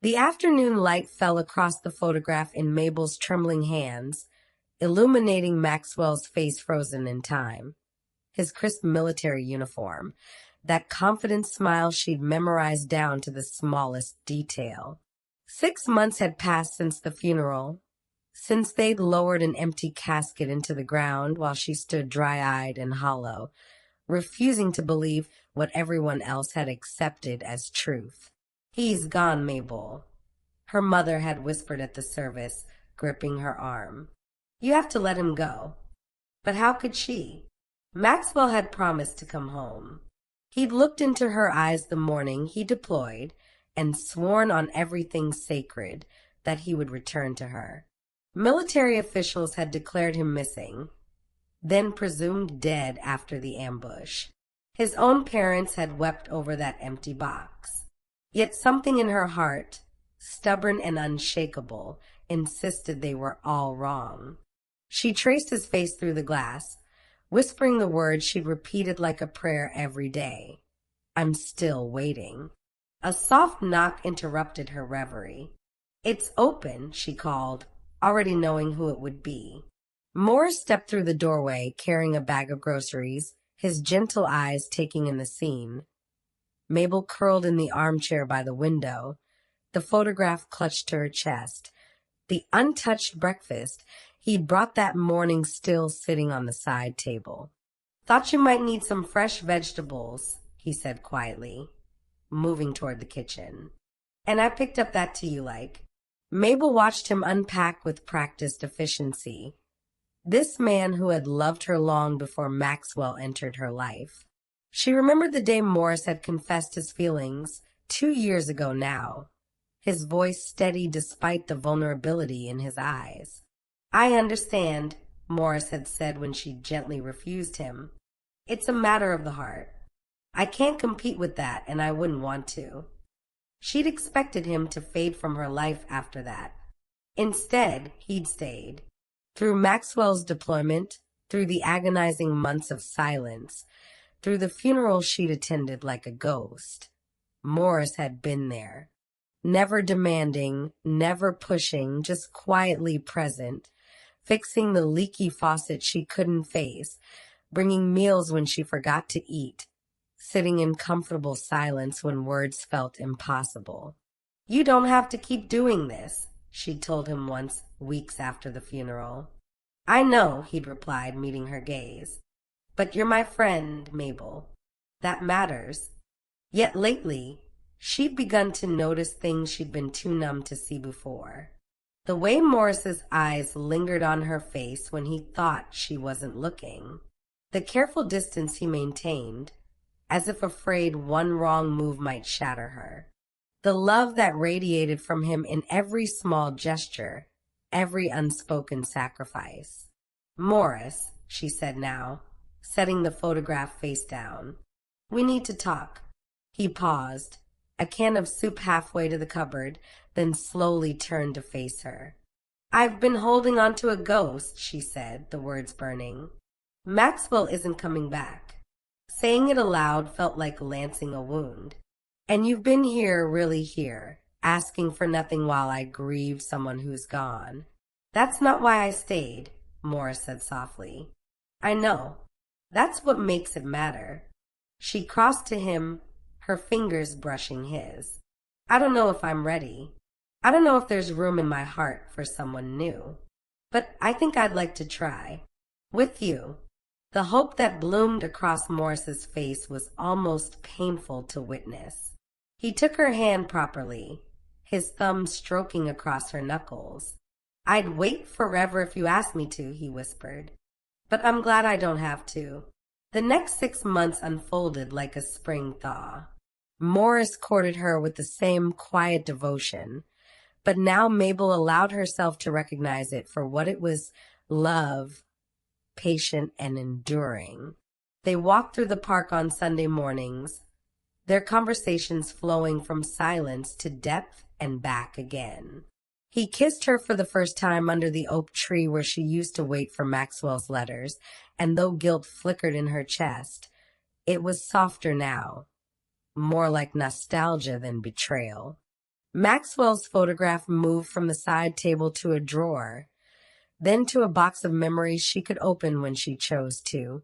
The afternoon light fell across the photograph in Mabel's trembling hands, illuminating Maxwell's face frozen in time. His crisp military uniform, that confident smile she'd memorized down to the smallest detail. 6 months had passed since the funeral, since they'd lowered an empty casket into the ground while she stood dry-eyed and hollow, refusing to believe what everyone else had accepted as truth. "He's gone, Mabel," her mother had whispered at the service, gripping her arm. "You have to let him go." But how could she? Maxwell had promised to come home. He'd looked into her eyes the morning he deployed and sworn on everything sacred that he would return to her. Military officials had declared him missing, then presumed dead after the ambush. His own parents had wept over that empty box. Yet something in her heart, stubborn and unshakable, insisted they were all wrong. She traced his face through the glass, whispering the words she'd repeated like a prayer every day. "I'm still waiting." A soft knock interrupted her reverie. "It's open," she called, already knowing who it would be. Morris stepped through the doorway, carrying a bag of groceries, his gentle eyes taking in the scene. Mabel curled in the armchair by the window, the photograph clutched to her chest. The untouched breakfast he'd brought that morning still sitting on the side table. "Thought you might need some fresh vegetables," he said quietly, moving toward the kitchen. "And I picked up that tea you like." Mabel watched him unpack with practiced efficiency. This man who had loved her long before Maxwell entered her life. She remembered the day Morris had confessed his feelings 2 years ago now, his voice steady despite the vulnerability in his eyes. "I understand," Morris had said when she gently refused him. "It's a matter of the heart. I can't compete with that, and I wouldn't want to." She'd expected him to fade from her life after that. Instead, he'd stayed. Through Maxwell's deployment, through the agonizing months of silence, through the funeral she'd attended like a ghost, Morris had been there. Never demanding, never pushing, just quietly present, fixing the leaky faucet she couldn't face, bringing meals when she forgot to eat, sitting in comfortable silence when words felt impossible. "You don't have to keep doing this," she'd told him once, weeks after the funeral. "I know," he'd replied, meeting her gaze. "But you're my friend, Mabel. That matters." Yet lately, she'd begun to notice things she'd been too numb to see before. The way Morris's eyes lingered on her face when he thought she wasn't looking. The careful distance he maintained, as if afraid one wrong move might shatter her. The love that radiated from him in every small gesture, every unspoken sacrifice. "Morris," she said now, setting the photograph face down. "We need to talk." He paused, a can of soup halfway to the cupboard, then slowly turned to face her. "I've been holding on to a ghost," she said, the words burning. "Maxwell isn't coming back." Saying it aloud felt like lancing a wound. "And you've been here, really here, asking for nothing while I grieve someone who's gone." "That's not why I stayed," Morris said softly. "I know. That's what makes it matter." She crossed to him, her fingers brushing his. "I don't know if I'm ready. I don't know if there's room in my heart for someone new. But I think I'd like to try. With you." The hope that bloomed across Morris's face was almost painful to witness. He took her hand properly, his thumb stroking across her knuckles. "I'd wait forever if you asked me to," he whispered. "But I'm glad I don't have to." The next 6 months unfolded like a spring thaw. Morris courted her with the same quiet devotion, but now Mabel allowed herself to recognize it for what it was: love, patient and enduring. They walked through the park on Sunday mornings, their conversations flowing from silence to depth and back again. He kissed her for the first time under the oak tree where she used to wait for Maxwell's letters, and though guilt flickered in her chest, it was softer now, more like nostalgia than betrayal. Maxwell's photograph moved from the side table to a drawer, then to a box of memories she could open when she chose to,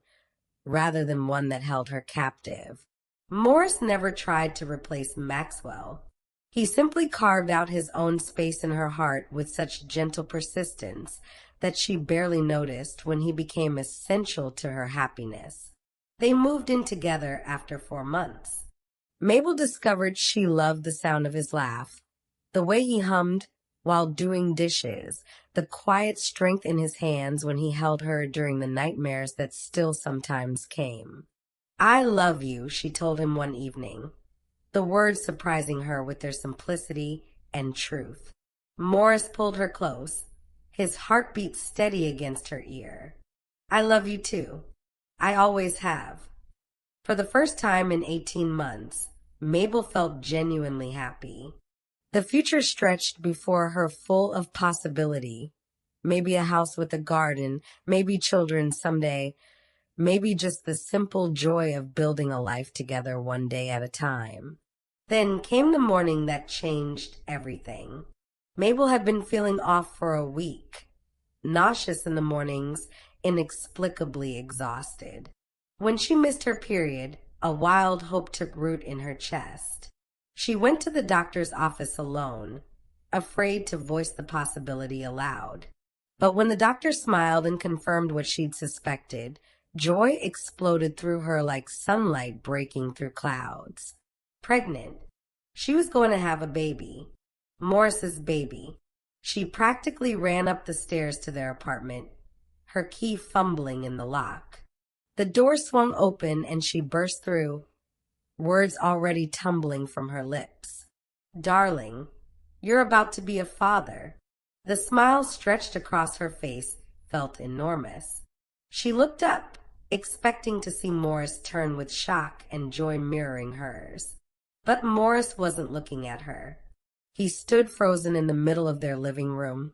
rather than one that held her captive. Morris never tried to replace Maxwell. He simply carved out his own space in her heart with such gentle persistence that she barely noticed when he became essential to her happiness. They moved in together after 4 months. Mabel discovered she loved the sound of his laugh, the way he hummed while doing dishes, the quiet strength in his hands when he held her during the nightmares that still sometimes came. "I love you," she told him one evening, the words surprising her with their simplicity and truth. Morris pulled her close, his heartbeat steady against her ear. "I love you too. I always have." For the first time in 18 months, Mabel felt genuinely happy. The future stretched before her full of possibility. Maybe a house with a garden, maybe children someday, maybe just the simple joy of building a life together one day at a time. Then came the morning that changed everything. Mabel had been feeling off for a week, nauseous in the mornings, inexplicably exhausted. When she missed her period, a wild hope took root in her chest. She went to the doctor's office alone, afraid to voice the possibility aloud. But when the doctor smiled and confirmed what she'd suspected, joy exploded through her like sunlight breaking through clouds. Pregnant. She was going to have a baby. Morris's baby. She practically ran up the stairs to their apartment, her key fumbling in the lock. The door swung open and she burst through, words already tumbling from her lips. "Darling, you're about to be a father." The smile stretched across her face felt enormous. She looked up, expecting to see Morris turn with shock and joy mirroring hers. But Morris wasn't looking at her. He stood frozen in the middle of their living room,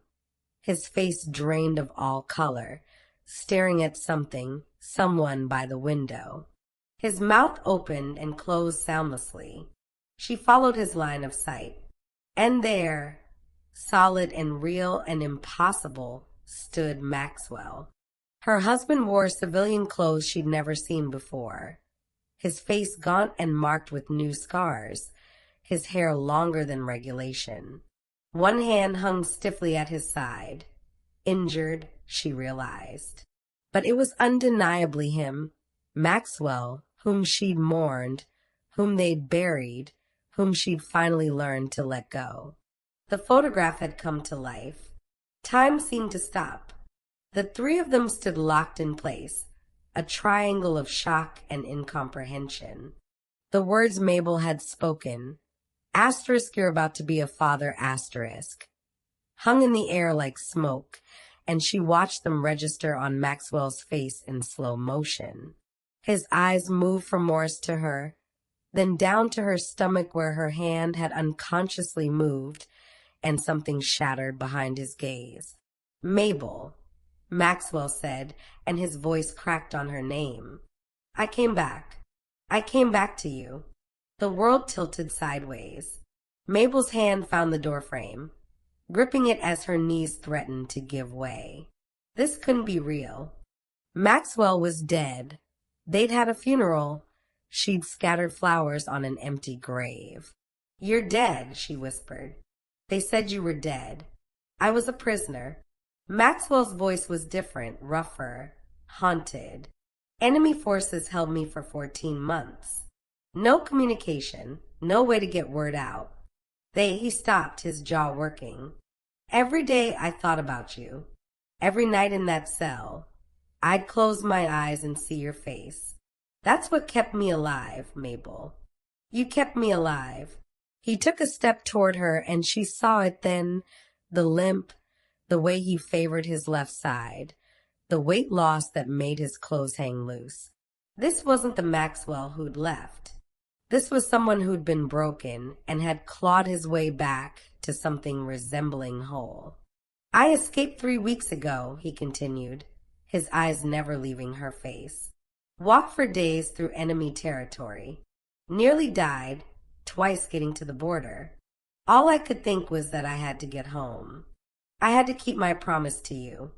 his face drained of all color, staring at someone by the window. His mouth opened and closed soundlessly. She followed his line of sight. And there, solid and real and impossible, stood Maxwell. Her husband wore civilian clothes she'd never seen before, his face gaunt and marked with new scars, his hair longer than regulation. One hand hung stiffly at his side. Injured, she realized. But it was undeniably him, Maxwell, whom she'd mourned, whom they'd buried, whom she'd finally learned to let go. The photograph had come to life. Time seemed to stop. The three of them stood locked in place, a triangle of shock and incomprehension. The words Mabel had spoken, "Asterisk, you're about to be a father, asterisk," hung in the air like smoke, and she watched them register on Maxwell's face in slow motion. His eyes moved from Morris to her, then down to her stomach where her hand had unconsciously moved, and something shattered behind his gaze. "Mabel," Maxwell said, and his voice cracked on her name. "I came back. I came back to you." The world tilted sideways. Mabel's hand found the doorframe, gripping it as her knees threatened to give way. This couldn't be real. Maxwell was dead. They'd had a funeral. She'd scattered flowers on an empty grave. "You're dead," she whispered. "They said you were dead. I was a prisoner." Maxwell's voice was different, rougher, haunted. "Enemy forces held me for 14 months. No communication, no way to get word out. He stopped, his jaw working. "Every day I thought about you. Every night in that cell. I'd close my eyes and see your face. That's what kept me alive, Mabel. You kept me alive." He took a step toward her, and she saw it then, the limp, the way he favored his left side, the weight loss that made his clothes hang loose. This wasn't the Maxwell who'd left. This was someone who'd been broken and had clawed his way back to something resembling whole. "I escaped 3 weeks ago," he continued, his eyes never leaving her face. "Walked for days through enemy territory. Nearly died, twice getting to the border. All I could think was that I had to get home. I had to keep my promise to you.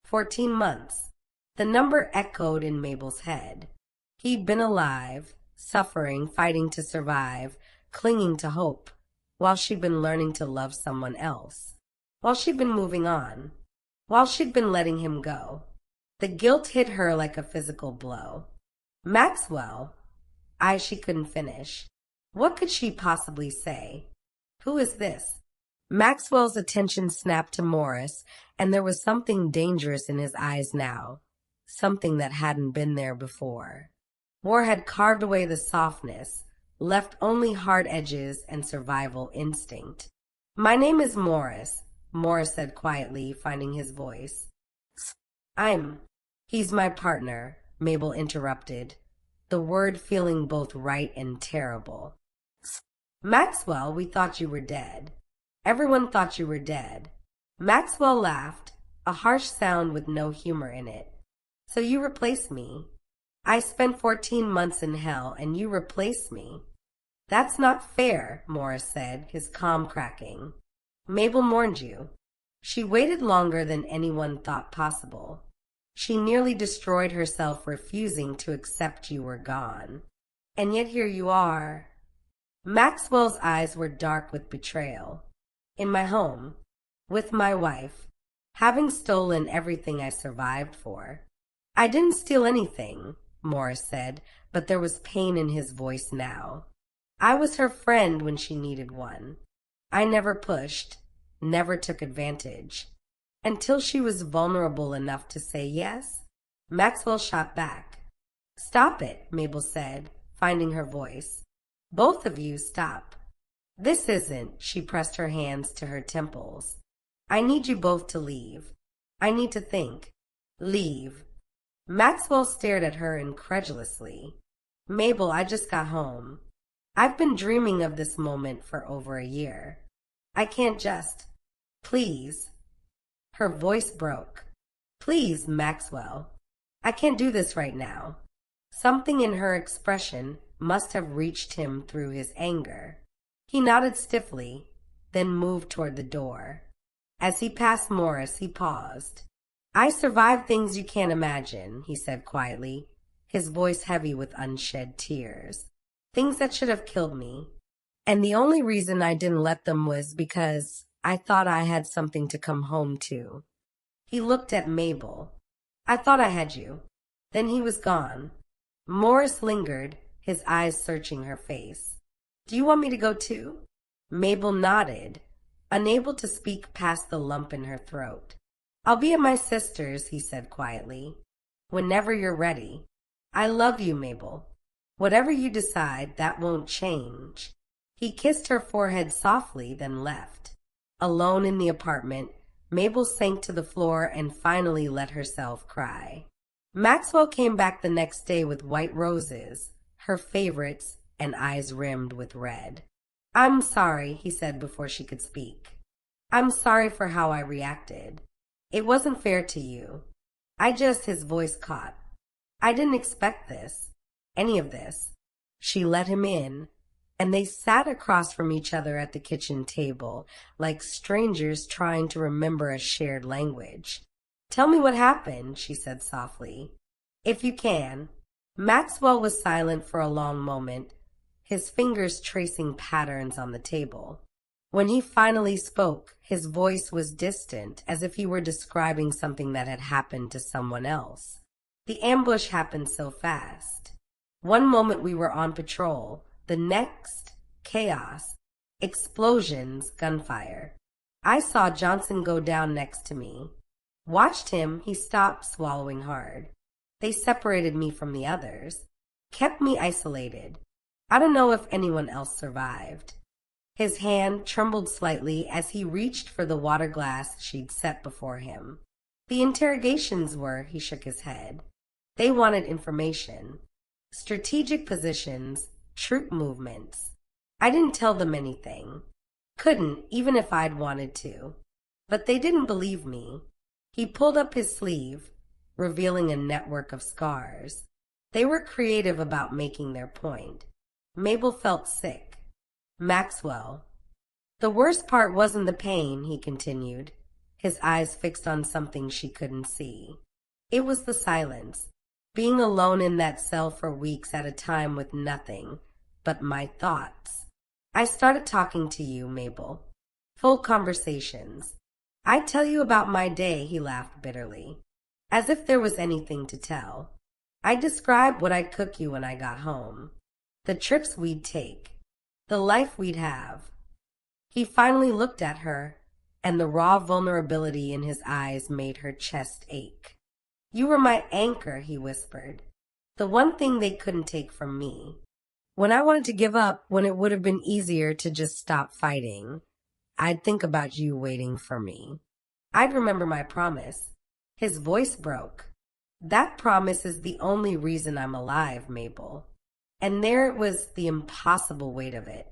14 months. The number echoed in Mabel's head. He'd been alive, suffering, fighting to survive, clinging to hope, while she'd been learning to love someone else, while she'd been moving on, while she'd been letting him go. The guilt hit her like a physical blow. Maxwell. She couldn't finish. What could she possibly say? Who is this? Maxwell's attention snapped to Morris, and there was something dangerous in his eyes now, something that hadn't been there before. War had carved away the softness, left only hard edges and survival instinct. My name is Morris, Morris said quietly, finding his voice. He's my partner, Mabel interrupted, the word feeling both right and terrible. Maxwell, we thought you were dead. Everyone thought you were dead. Maxwell laughed, a harsh sound with no humor in it. So you replaced me. I spent 14 months in hell, and you replaced me. That's not fair, Morris said, his calm cracking. Mabel mourned you. She waited longer than anyone thought possible. She nearly destroyed herself refusing to accept you were gone. And yet here you are. Maxwell's eyes were dark with betrayal. In my home, with my wife, having stolen everything I survived for. I didn't steal anything, Morris said, but there was pain in his voice now. I was her friend when she needed one. I never pushed, never took advantage. Until she was vulnerable enough to say yes, Maxwell shot back. Stop it, Mabel said, finding her voice. Both of you stop. This isn't, she pressed her hands to her temples. I need you both to leave. I need to think. Leave. Maxwell stared at her incredulously. Mabel, I just got home. I've been dreaming of this moment for over a year. I can't just. Please. Her voice broke. Please, Maxwell. I can't do this right now. Something in her expression must have reached him through his anger. He nodded stiffly, then moved toward the door. As he passed Morris, he paused. I survived things you can't imagine, he said quietly, his voice heavy with unshed tears. Things that should have killed me. And the only reason I didn't let them was because I thought I had something to come home to. He looked at Mabel. I thought I had you. Then he was gone. Morris lingered, his eyes searching her face. Do you want me to go too? Mabel nodded, unable to speak past the lump in her throat. I'll be at my sister's, he said quietly. Whenever you're ready. I love you, Mabel. Whatever you decide, that won't change. He kissed her forehead softly, then left. Alone in the apartment, Mabel sank to the floor and finally let herself cry. Maxwell came back the next day with white roses, her favorites, and eyes rimmed with red. I'm sorry, he said before she could speak. I'm sorry for how I reacted. It wasn't fair to you. His voice caught. I didn't expect this, any of this. She let him in, and they sat across from each other at the kitchen table, like strangers trying to remember a shared language. Tell me what happened, she said softly. If you can. Maxwell was silent for a long moment, his fingers tracing patterns on the table. When he finally spoke, his voice was distant, as if he were describing something that had happened to someone else. The ambush happened so fast. One moment we were on patrol, the next, chaos, explosions, gunfire. I saw Johnson go down next to me. Watched him, he stopped, swallowing hard. They separated me from the others, kept me isolated. I don't know if anyone else survived. His hand trembled slightly as he reached for the water glass she'd set before him. The interrogations were, he shook his head. They wanted information. Strategic positions, troop movements. I didn't tell them anything. Couldn't, even if I'd wanted to. But they didn't believe me. He pulled up his sleeve, revealing a network of scars. They were creative about making their point. Mabel felt sick. Maxwell. The worst part wasn't the pain, he continued, his eyes fixed on something she couldn't see. It was the silence, being alone in that cell for weeks at a time with nothing but my thoughts. I started talking to you, Mabel. Full conversations. I'd tell you about my day, he laughed bitterly, as if there was anything to tell. I'd describe what I'd cook you when I got home, the trips we'd take, the life we'd have. He finally looked at her, and the raw vulnerability in his eyes made her chest ache. You were my anchor, he whispered, the one thing they couldn't take from me. When I wanted to give up, when it would have been easier to just stop fighting, I'd think about you waiting for me. I'd remember my promise. His voice broke. That promise is the only reason I'm alive, Mabel. And there it was, the impossible weight of it.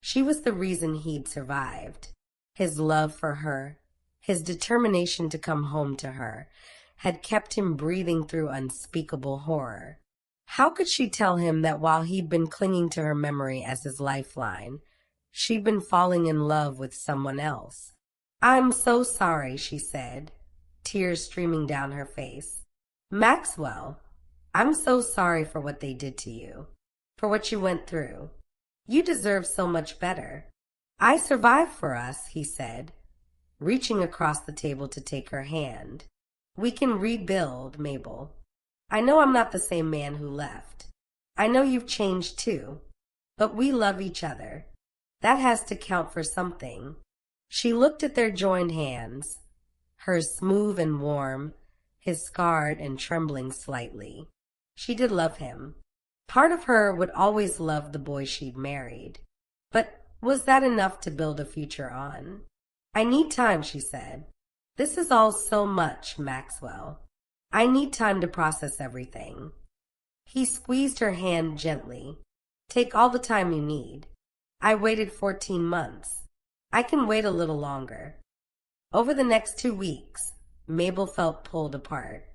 She was the reason he'd survived. His love for her, his determination to come home to her, had kept him breathing through unspeakable horror. How could she tell him that while he'd been clinging to her memory as his lifeline, she'd been falling in love with someone else? I'm so sorry, she said, tears streaming down her face. Maxwell, I'm so sorry for what they did to you, for what you went through. You deserve so much better. I survived for us, he said, reaching across the table to take her hand. We can rebuild, Mabel. I know I'm not the same man who left. I know you've changed too, but we love each other. That has to count for something. She looked at their joined hands, hers smooth and warm, his scarred and trembling slightly. She did love him. Part of her would always love the boy she'd married. But was that enough to build a future on? I need time, she said. This is all so much, Maxwell. I need time to process everything. He squeezed her hand gently. Take all the time you need. I waited 14 months. I can wait a little longer. Over the next 2 weeks, Mabel felt pulled apart.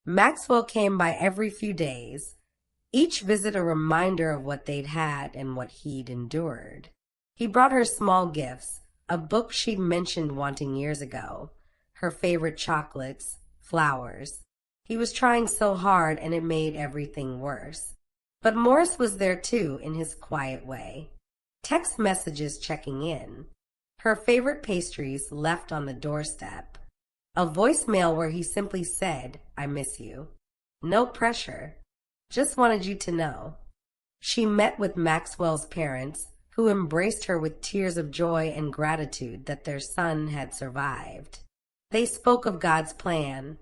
Maxwell came by every few days, each visit a reminder of what they'd had and what he'd endured. He brought her small gifts, a book she'd mentioned wanting years ago, her favorite chocolates, flowers. He was trying so hard, and it made everything worse. But Morris was there too, in his quiet way. Text messages checking in. Her favorite pastries left on the doorstep. A voicemail where he simply said, I miss you. No pressure. Just wanted you to know. She met with Maxwell's parents, who embraced her with tears of joy and gratitude that their son had survived. They spoke of God's plan,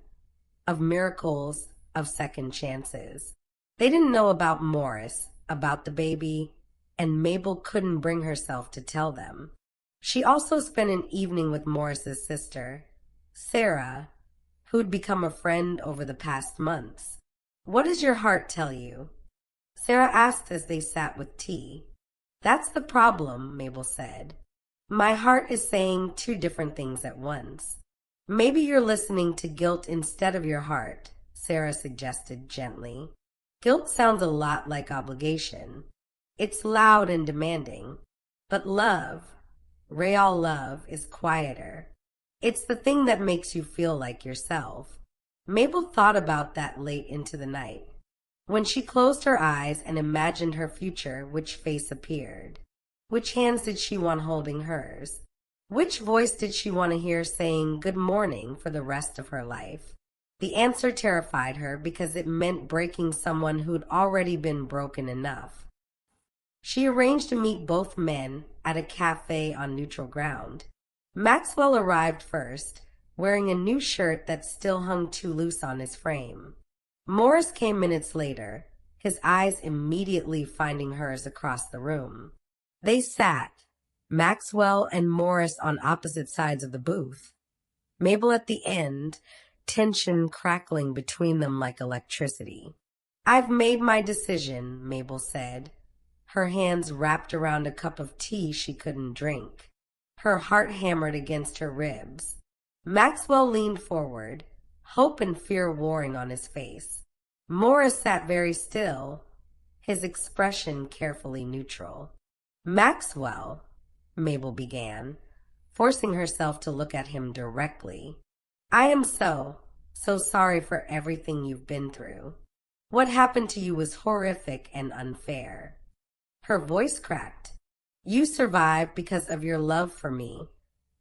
of miracles, of second chances. They didn't know about Morris, about the baby, and Mabel couldn't bring herself to tell them. She also spent an evening with Morris's sister, Sarah, who'd become a friend over the past months. What does your heart tell you? Sarah asked as they sat with tea. That's the problem, Mabel said. My heart is saying 2 different things at once. Maybe you're listening to guilt instead of your heart, Sarah suggested gently. Guilt sounds a lot like obligation. It's loud and demanding. But love, real love, is quieter. It's the thing that makes you feel like yourself. Mabel thought about that late into the night. When she closed her eyes and imagined her future, which face appeared? Which hands did she want holding hers? Which voice did she want to hear saying good morning for the rest of her life? The answer terrified her because it meant breaking someone who'd already been broken enough. She arranged to meet both men at a cafe on neutral ground. Maxwell arrived first, wearing a new shirt that still hung too loose on his frame. Morris came minutes later, his eyes immediately finding hers across the room. They sat, Maxwell and Morris on opposite sides of the booth. Mabel at the end, tension crackling between them like electricity. I've made my decision, Mabel said, her hands wrapped around a cup of tea she couldn't drink. Her heart hammered against her ribs. Maxwell leaned forward, hope and fear warring on his face. Morris sat very still, his expression carefully neutral. Maxwell, Mabel began, forcing herself to look at him directly. I am so sorry for everything you've been through. What happened to you was horrific and unfair. Her voice cracked. You survived because of your love for me,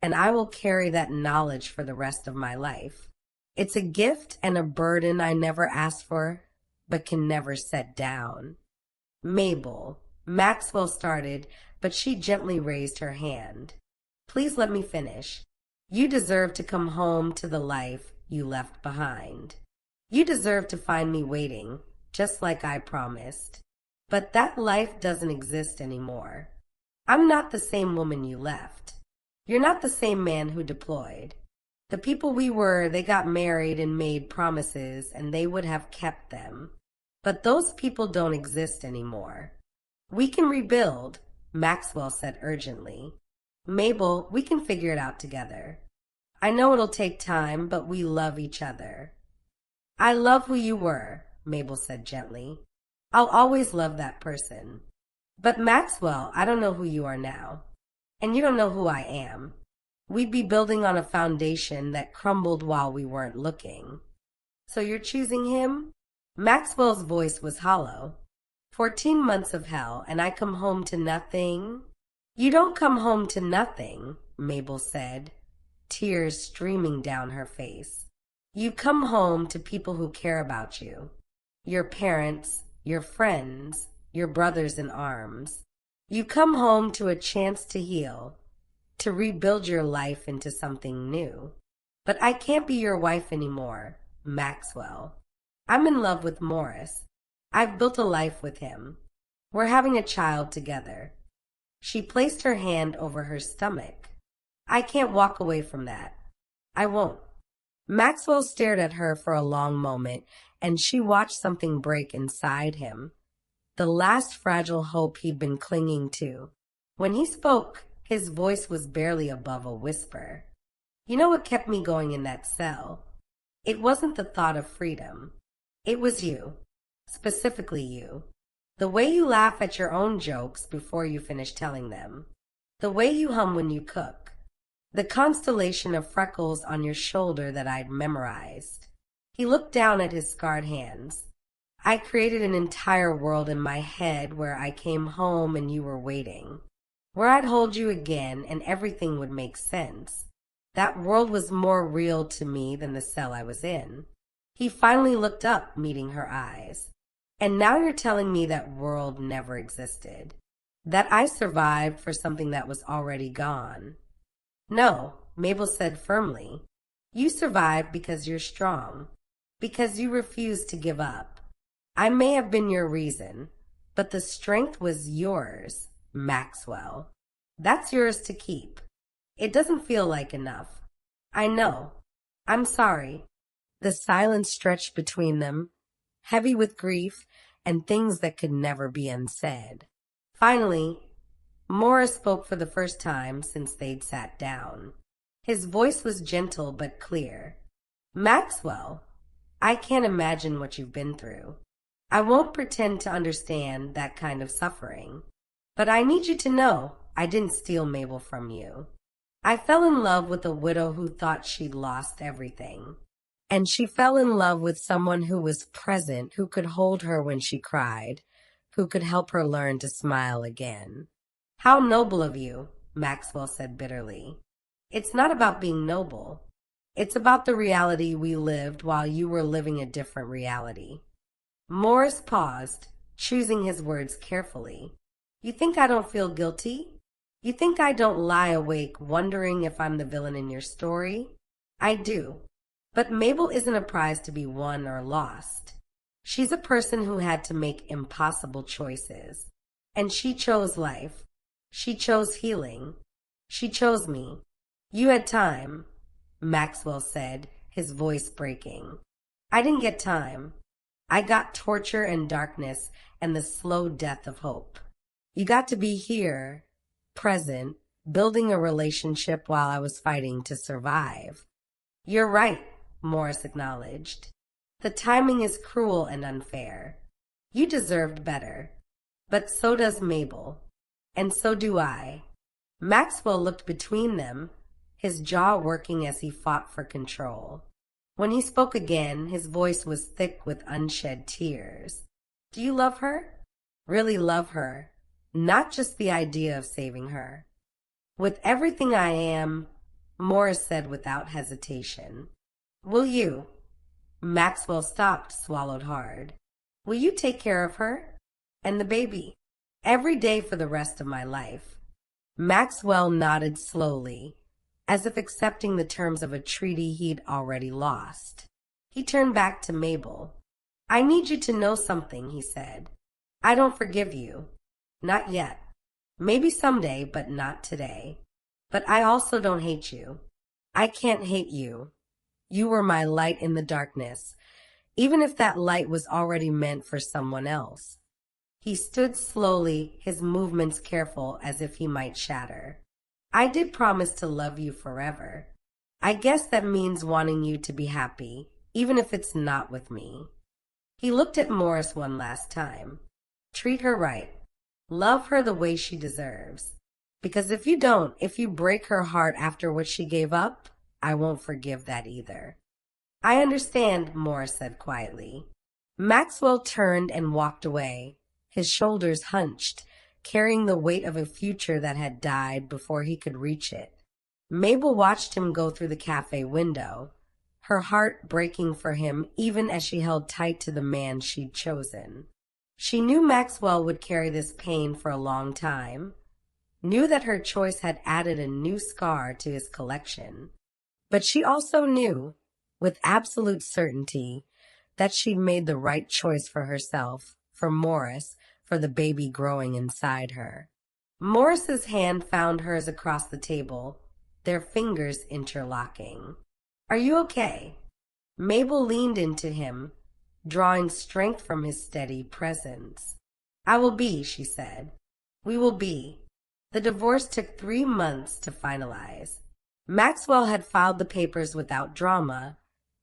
and I will carry that knowledge for the rest of my life. It's a gift and a burden I never asked for, but can never set down. Mabel, Maxwell started, but she gently raised her hand. Please let me finish. You deserve to come home to the life you left behind. You deserve to find me waiting, just like I promised. But that life doesn't exist anymore. I'm not the same woman you left. You're not the same man who deployed. The people we were, they got married and made promises, and they would have kept them. But those people don't exist anymore. We can rebuild, Maxwell said urgently. Mabel, we can figure it out together. I know it'll take time, but we love each other. I love who you were, Mabel said gently. I'll always love that person. But Maxwell, I don't know who you are now. And you don't know who I am. We'd be building on a foundation that crumbled while we weren't looking. So you're choosing him? Maxwell's voice was hollow. 14 months of hell, and I come home to nothing? You don't come home to nothing, Mabel said, tears streaming down her face. You come home to people who care about you. Your parents, your friends, your brothers in arms. You come home to a chance to heal, to rebuild your life into something new. But I can't be your wife anymore, Maxwell. I'm in love with Morris. I've built a life with him. We're having a child together. She placed her hand over her stomach. I can't walk away from that. I won't. Maxwell stared at her for a long moment, and she watched something break inside him. The last fragile hope he'd been clinging to. When he spoke, his voice was barely above a whisper. You know what kept me going in that cell? It wasn't the thought of freedom. It was you. Specifically you. The way you laugh at your own jokes before you finish telling them. The way you hum when you cook. The constellation of freckles on your shoulder that I'd memorized. He looked down at his scarred hands. I created an entire world in my head where I came home and you were waiting. Where I'd hold you again and everything would make sense. That world was more real to me than the cell I was in. He finally looked up, meeting her eyes. And now you're telling me that world never existed. That I survived for something that was already gone. No, Mabel said firmly. You survived because you're strong. Because you refused to give up. I may have been your reason, but the strength was yours, Maxwell. That's yours to keep. It doesn't feel like enough. I know. I'm sorry. The silence stretched between them, heavy with grief and things that could never be unsaid. Finally, Morris spoke for the first time since they'd sat down. His voice was gentle but clear. Maxwell, I can't imagine what you've been through. I won't pretend to understand that kind of suffering. But I need you to know I didn't steal Mabel from you. I fell in love with a widow who thought she'd lost everything. And she fell in love with someone who was present, who could hold her when she cried, who could help her learn to smile again. How noble of you, Maxwell said bitterly. It's not about being noble. It's about the reality we lived while you were living a different reality. Morris paused, choosing his words carefully. You think I don't feel guilty? You think I don't lie awake wondering if I'm the villain in your story? I do. But Mabel isn't a prize to be won or lost. She's a person who had to make impossible choices. And she chose life. She chose healing. She chose me. You had time, Maxwell said, his voice breaking. I didn't get time. I got torture and darkness and the slow death of hope. You got to be here, present, building a relationship while I was fighting to survive. You're right, Morris acknowledged. The timing is cruel and unfair. You deserved better. But so does Mabel. And so do I. Maxwell looked between them, his jaw working as he fought for control. When he spoke again, his voice was thick with unshed tears. Do you love her? Really love her, not just the idea of saving her. With everything I am, Morris said without hesitation. Will you? Maxwell stopped, swallowed hard. Will you take care of her? And the baby? Every day for the rest of my life. Maxwell nodded slowly, as if accepting the terms of a treaty he'd already lost. He turned back to Mabel. I need you to know something, he said. I don't forgive you. Not yet. Maybe someday, but not today. But I also don't hate you. I can't hate you. You were my light in the darkness, even if that light was already meant for someone else. He stood slowly, his movements careful as if he might shatter. I did promise to love you forever. I guess that means wanting you to be happy, even if it's not with me. He looked at Morris one last time. Treat her right. Love her the way she deserves. Because if you don't, if you break her heart after what she gave up, I won't forgive that either. I understand, Morris said quietly. Maxwell turned and walked away, his shoulders hunched, carrying the weight of a future that had died before he could reach it. Mabel watched him go through the cafe window, her heart breaking for him even as she held tight to the man she'd chosen. She knew Maxwell would carry this pain for a long time, knew that her choice had added a new scar to his collection. But she also knew, with absolute certainty, that she'd made the right choice for herself, for Morris, for the baby growing inside her. Morris's hand found hers across the table, their fingers interlocking. Are you okay? Mabel leaned into him, drawing strength from his steady presence. I will be, she said. We will be. The divorce took 3 months to finalize. Maxwell had filed the papers without drama,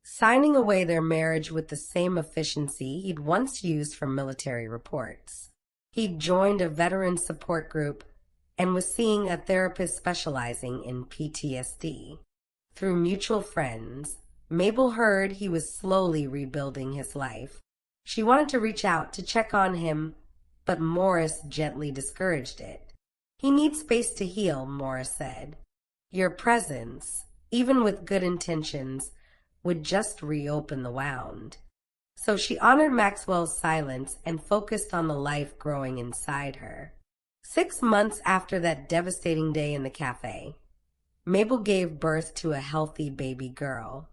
signing away their marriage with the same efficiency he'd once used for military reports. He'd joined a veteran support group and was seeing a therapist specializing in PTSD. Through mutual friends, Mabel heard he was slowly rebuilding his life. She wanted to reach out to check on him, but Morris gently discouraged it. He needs space to heal, Morris said. Your presence, even with good intentions, would just reopen the wound. So she honored Maxwell's silence and focused on the life growing inside her. 6 months after that devastating day in the cafe, Mabel gave birth to a healthy baby girl.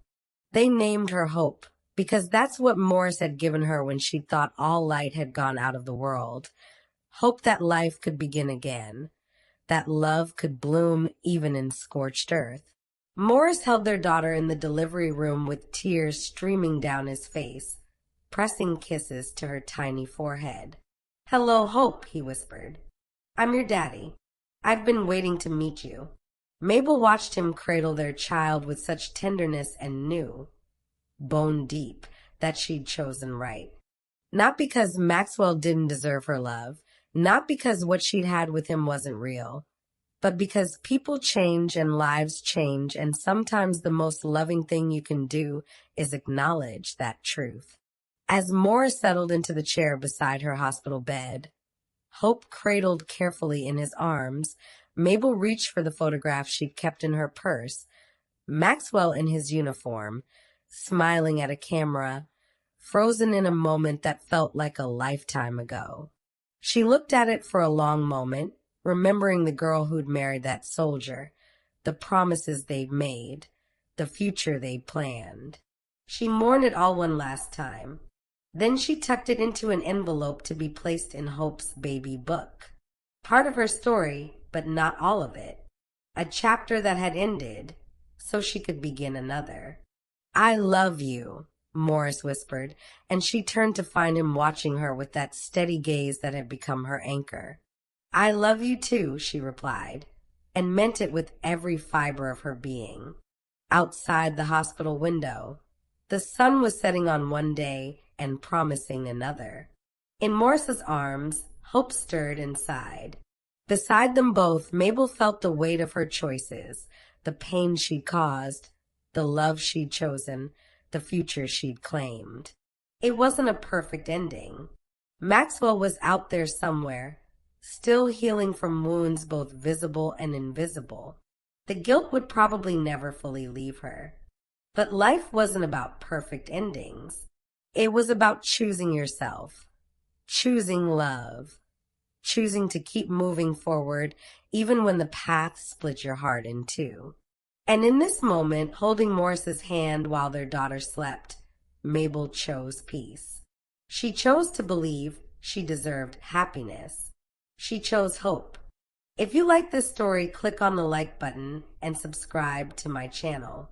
They named her Hope, because that's what Morris had given her when she thought all light had gone out of the world. Hope that life could begin again, that love could bloom even in scorched earth. Morris held their daughter in the delivery room with tears streaming down his face, pressing kisses to her tiny forehead. Hello, Hope, he whispered. I'm your daddy. I've been waiting to meet you. Mabel watched him cradle their child with such tenderness and knew, bone deep, that she'd chosen right. Not because Maxwell didn't deserve her love, not because what she'd had with him wasn't real, but because people change and lives change, and sometimes the most loving thing you can do is acknowledge that truth. As Morris settled into the chair beside her hospital bed, Hope cradled carefully in his arms, Mabel reached for the photograph she'd kept in her purse, Maxwell in his uniform, smiling at a camera, frozen in a moment that felt like a lifetime ago. She looked at it for a long moment, remembering the girl who'd married that soldier, the promises they'd made, the future they'd planned. She mourned it all one last time. Then she tucked it into an envelope to be placed in Hope's baby book. Part of her story, but not all of it. A chapter that had ended, so she could begin another. I love you, Morris whispered, and she turned to find him watching her with that steady gaze that had become her anchor. I love you too, she replied, and meant it with every fiber of her being. Outside the hospital window, the sun was setting on one day and promising another. In Morris's arms, Hope stirred and sighed. Beside them both, Mabel felt the weight of her choices, the pain she'd caused, the love she'd chosen, the future she'd claimed. It wasn't a perfect ending. Maxwell was out there somewhere, still healing from wounds both visible and invisible. The guilt would probably never fully leave her. But life wasn't about perfect endings. It was about choosing yourself, choosing love, choosing to keep moving forward even when the path split your heart in two. And in this moment, holding Morris's hand while their daughter slept, Mabel chose peace. She chose to believe she deserved happiness. She chose hope. If you like this story, click on the like button and subscribe to my channel.